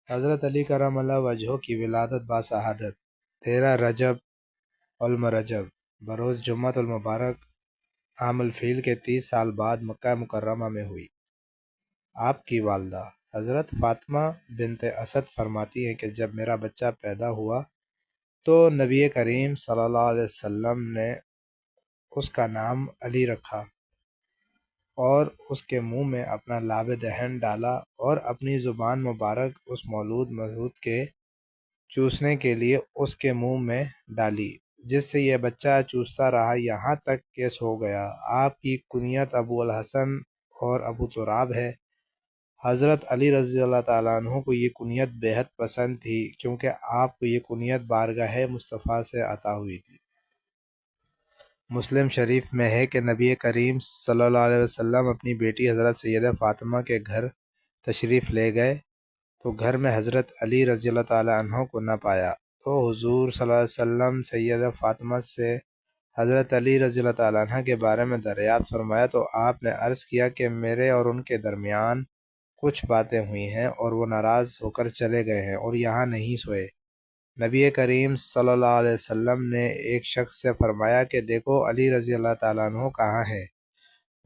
حضرت علی کرم اللہ وجہہ کی ولادت باسعادت 13 رجب المرجب بروز جمعۃ المبارک عام الفیل کے 30 سال بعد مکہ مکرمہ میں ہوئی۔ آپ کی والدہ حضرت فاطمہ بنت اسد فرماتی ہیں کہ جب میرا بچہ پیدا ہوا تو نبی کریم صلی اللہ علیہ وسلم نے اس کا نام علی رکھا اور اس کے منہ میں اپنا لاب دہن ڈالا اور اپنی زبان مبارک اس مولود کے چوسنے کے لیے اس کے منہ میں ڈالی، جس سے یہ بچہ چوستا رہا یہاں تک کہ سو گیا۔ آپ کی کنیت ابو الحسن اور ابو تراب ہے۔ حضرت علی رضی اللہ تعالیٰ عنہ کو یہ کنیت بہت پسند تھی کیونکہ آپ کو یہ کنیت بارگاہ مصطفیٰ سے عطا ہوئی تھی۔ مسلم شریف میں ہے کہ نبی کریم صلی اللہ علیہ وسلم اپنی بیٹی حضرت سیدہ فاطمہ کے گھر تشریف لے گئے تو گھر میں حضرت علی رضی اللہ تعالیٰ عنہ کو نہ پایا، تو حضور صلی اللہ علیہ وسلم سیدہ فاطمہ سے حضرت علی رضی اللہ تعالیٰ عنہ کے بارے میں دریافت فرمایا تو آپ نے عرض کیا کہ میرے اور ان کے درمیان کچھ باتیں ہوئی ہیں اور وہ ناراض ہو کر چلے گئے ہیں اور یہاں نہیں سوئے۔ نبی کریم صلی اللہ علیہ وسلم نے ایک شخص سے فرمایا کہ دیکھو علی رضی اللہ تعالیٰ عنہ کہاں ہے؟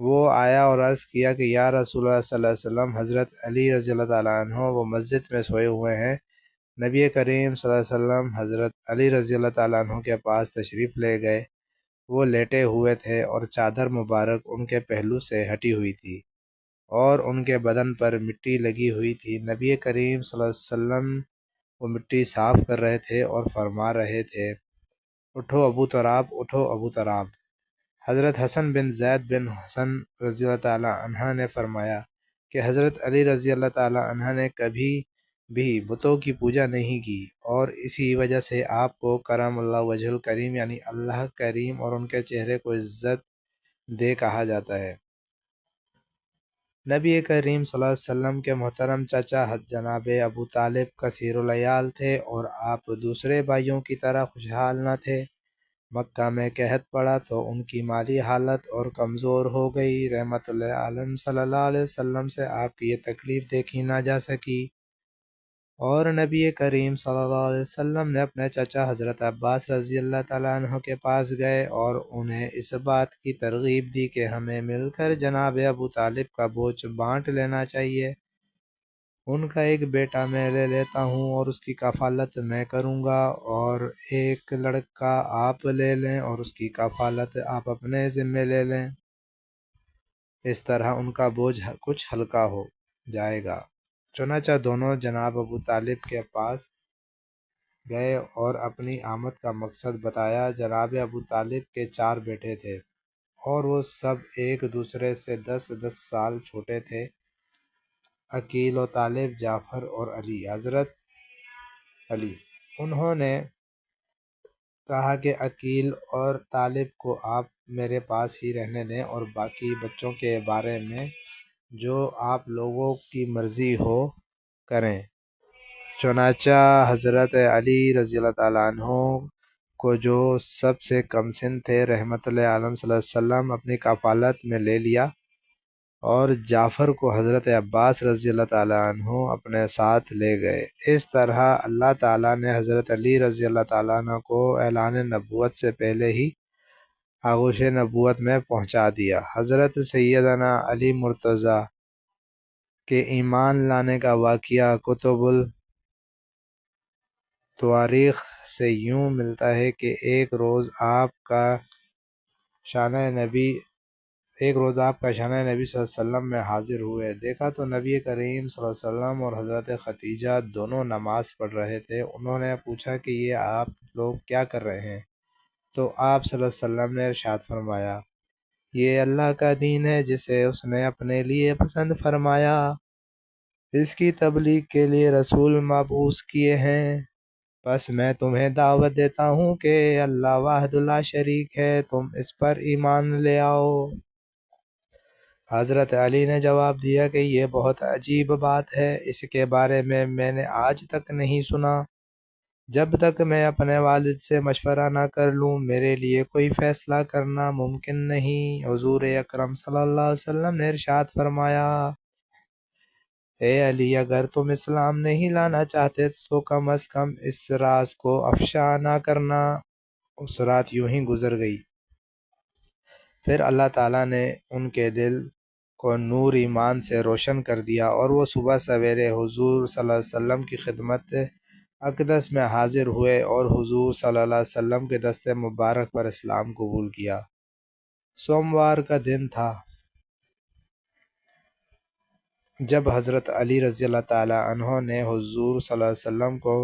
وہ آیا اور عرض کیا کہ یا رسول اللہ صلی اللہ علیہ وسلم، حضرت علی رضی اللہ تعالیٰ عنہ وہ مسجد میں سوئے ہوئے ہیں۔ نبی کریم صلی اللہ علیہ وسلم حضرت علی رضی اللہ تعالیٰ عنہ کے پاس تشریف لے گئے۔ وہ لیٹے ہوئے تھے اور چادر مبارک ان کے پہلو سے ہٹی ہوئی تھی اور ان کے بدن پر مٹی لگی ہوئی تھی۔ نبی کریم صلی اللہ علیہ وسلم وہ مٹی صاف کر رہے تھے اور فرما رہے تھے، اٹھو ابو تراب، اٹھو ابو تراب۔ حضرت حسن بن زید بن حسن رضی اللہ تعالیٰ عنہ نے فرمایا کہ حضرت علی رضی اللہ تعالیٰ عنہ نے کبھی بھی بتوں کی پوجا نہیں کی اور اسی وجہ سے آپ کو کرم اللہ وجہ الکریم یعنی اللہ کریم اور ان کے چہرے کو عزت دے کہا جاتا ہے۔ نبی کریم صلی اللہ علیہ وسلم کے محترم چچا جناب ابو طالب کثیر العیال تھے اور آپ دوسرے بھائیوں کی طرح خوشحال نہ تھے۔ مکہ میں قحط پڑا تو ان کی مالی حالت اور کمزور ہو گئی۔ رحمت اللہ عالم صلی اللہ علیہ وسلم سے آپ کی یہ تکلیف دیکھی نہ جا سکی اور نبی کریم صلی اللہ علیہ وسلم نے اپنے چچا حضرت عباس رضی اللہ تعالیٰ عنہ کے پاس گئے اور انہیں اس بات کی ترغیب دی کہ ہمیں مل کر جناب ابو طالب کا بوجھ بانٹ لینا چاہیے۔ ان کا ایک بیٹا میں لے لیتا ہوں اور اس کی کفالت میں کروں گا، اور ایک لڑکا آپ لے لیں اور اس کی کفالت آپ اپنے ذمے لے لیں، اس طرح ان کا بوجھ کچھ ہلکا ہو جائے گا۔ چنانچہ دونوں جناب ابو طالب کے پاس گئے اور اپنی آمد کا مقصد بتایا۔ جناب ابو طالب کے 4 بیٹے تھے اور وہ سب ایک دوسرے سے 10 سال چھوٹے تھے، عقیل و طالب، جعفر اور علی۔ حضرت علی انہوں نے کہا کہ عقیل اور طالب کو آپ میرے پاس ہی رہنے دیں اور باقی بچوں کے بارے میں جو آپ لوگوں کی مرضی ہو کریں۔ چنانچہ حضرت علی رضی اللہ تعالیٰ عنہ کو جو سب سے کم سن تھے رحمت اللہ عالم صلی اللہ علیہ وسلم اپنی کفالت میں لے لیا اور جعفر کو حضرت عباس رضی اللہ تعالیٰ عنہ اپنے ساتھ لے گئے۔ اس طرح اللہ تعالیٰ نے حضرت علی رضی اللہ تعالیٰ عنہ کو اعلان نبوت سے پہلے ہی آغوش نبوت میں پہنچا دیا۔ حضرت سیدنا علی مرتضیٰ کے ایمان لانے کا واقعہ کتب التواریخ سے یوں ملتا ہے کہ ایک روز آپ کا شانہ نبی صلی اللہ علیہ وسلم میں حاضر ہوئے۔ دیکھا تو نبی کریم صلی اللہ علیہ وسلم اور حضرت خدیجہ دونوں نماز پڑھ رہے تھے۔ انہوں نے پوچھا کہ یہ آپ لوگ کیا کر رہے ہیں؟ تو آپ صلی اللہ علیہ وسلم نے ارشاد فرمایا، یہ اللہ کا دین ہے جسے اس نے اپنے لیے پسند فرمایا، اس کی تبلیغ کے لیے رسول مبعوث کیے ہیں، بس میں تمہیں دعوت دیتا ہوں کہ اللہ واحد لا شریک ہے، تم اس پر ایمان لے آؤ۔ حضرت علی نے جواب دیا کہ یہ بہت عجیب بات ہے، اس کے بارے میں نے آج تک نہیں سنا۔ جب تک میں اپنے والد سے مشورہ نہ کر لوں میرے لیے کوئی فیصلہ کرنا ممکن نہیں۔ حضور اکرم صلی اللہ علیہ وسلم نے ارشاد فرمایا، اے علی، اگر تم اسلام نہیں لانا چاہتے تو کم از کم اس راز کو افشا نہ کرنا۔ اس رات یوں ہی گزر گئی۔ پھر اللہ تعالیٰ نے ان کے دل کو نور ایمان سے روشن کر دیا، اور وہ صبح سویرے حضور صلی اللہ علیہ وسلم کی خدمت اقدس میں حاضر ہوئے اور حضور صلی اللہ علیہ وسلم کے دست مبارک پر اسلام قبول کیا۔ سوموار کا دن تھا جب حضرت علی رضی اللہ تعالیٰ عنہ نے حضور صلی اللہ علیہ وسلم کو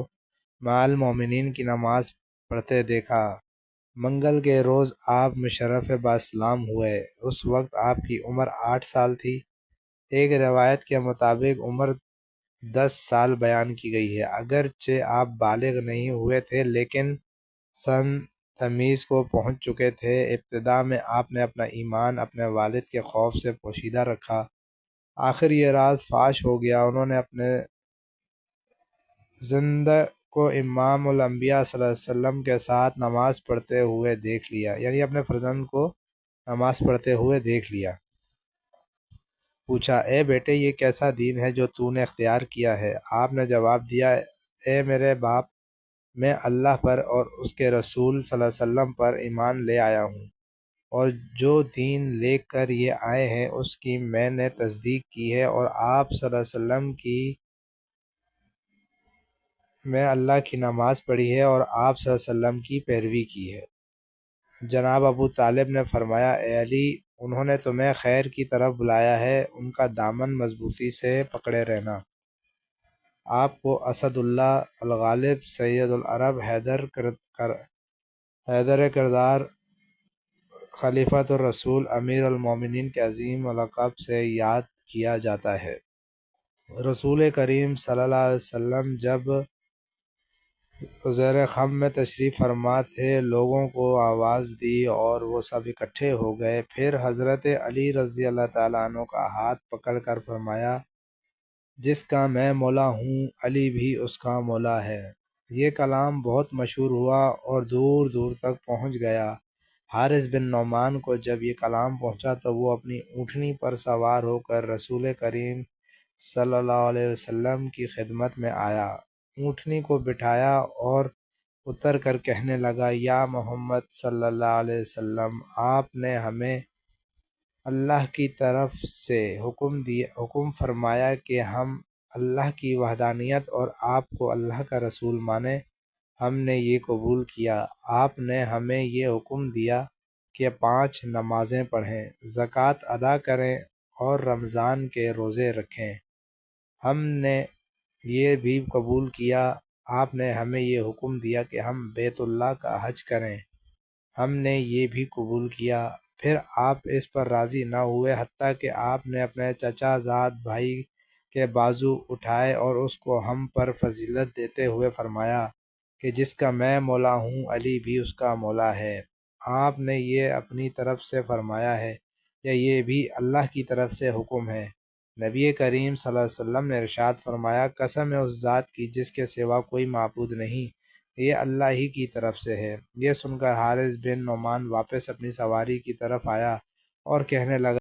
مع المومنین کی نماز پڑھتے دیکھا۔ منگل کے روز آپ مشرف با اسلام ہوئے۔ اس وقت آپ کی عمر 8 سال تھی۔ ایک روایت کے مطابق عمر 10 سال بیان کی گئی ہے۔ اگرچہ آپ بالغ نہیں ہوئے تھے لیکن سن تمیز کو پہنچ چکے تھے۔ ابتدا میں آپ نے اپنا ایمان اپنے والد کے خوف سے پوشیدہ رکھا، آخر یہ راز فاش ہو گیا۔ انہوں نے اپنے زندہ کو امام الانبیاء صلی اللہ علیہ وسلم کے ساتھ نماز پڑھتے ہوئے دیکھ لیا، یعنی اپنے فرزند کو نماز پڑھتے ہوئے دیکھ لیا۔ پوچھا، اے بیٹے، یہ کیسا دین ہے جو تو نے اختیار کیا ہے؟ آپ نے جواب دیا، اے میرے باپ، میں اللہ پر اور اس کے رسول صلی اللہ علیہ وسلم پر ایمان لے آیا ہوں، اور جو دین لے کر یہ آئے ہیں اس کی میں نے تصدیق کی ہے، اور آپ صلی اللہ علیہ وسلم کی میں اللہ کی نماز پڑھی ہے اور آپ صلی اللہ علیہ وسلم کی پیروی کی ہے۔ جناب ابو طالب نے فرمایا، اے علی، انہوں نے تمہیں خیر کی طرف بلایا ہے، ان کا دامن مضبوطی سے پکڑے رہنا۔ آپ کو اسد اللہ الغالب، سید العرب، حیدر کردار، خلیفۃ الرسول، امیر المومنین کے عظیم لقب سے یاد کیا جاتا ہے۔ رسول کریم صلی اللہ علیہ وسلم جب زیر خم میں تشریف فرما تھے، لوگوں کو آواز دی اور وہ سب اکٹھے ہو گئے۔ پھر حضرت علی رضی اللہ تعالیٰ عنہ کا ہاتھ پکڑ کر فرمایا، جس کا میں مولا ہوں، علی بھی اس کا مولا ہے۔ یہ کلام بہت مشہور ہوا اور دور دور تک پہنچ گیا۔ حارث بن نعمان کو جب یہ کلام پہنچا تو وہ اپنی اونٹنی پر سوار ہو کر رسول کریم صلی اللہ علیہ وسلم کی خدمت میں آیا، اونٹنی کو بٹھایا اور اتر کر کہنے لگا، یا محمد صلی اللہ علیہ وسلم، آپ نے ہمیں اللہ کی طرف سے حکم فرمایا کہ ہم اللہ کی وحدانیت اور آپ کو اللہ کا رسول مانیں۔ ہم نے یہ قبول کیا۔ آپ نے ہمیں یہ حکم دیا کہ 5 نمازیں پڑھیں، زکوٰۃ ادا کریں اور رمضان کے روزے رکھیں۔ ہم نے یہ بھی قبول کیا۔ آپ نے ہمیں یہ حکم دیا کہ ہم بیت اللہ کا حج کریں۔ ہم نے یہ بھی قبول کیا۔ پھر آپ اس پر راضی نہ ہوئے حتیٰ کہ آپ نے اپنے چچا زاد بھائی کے بازو اٹھائے اور اس کو ہم پر فضیلت دیتے ہوئے فرمایا کہ جس کا میں مولا ہوں، علی بھی اس کا مولا ہے۔ آپ نے یہ اپنی طرف سے فرمایا ہے یا یہ بھی اللہ کی طرف سے حکم ہے؟ نبی کریم صلی اللہ علیہ وسلم نے ارشاد فرمایا، قسم ہے اس ذات کی جس کے سوا کوئی معبود نہیں، یہ اللہ ہی کی طرف سے ہے۔ یہ سن کر حارث بن نعمان واپس اپنی سواری کی طرف آیا اور کہنے لگا،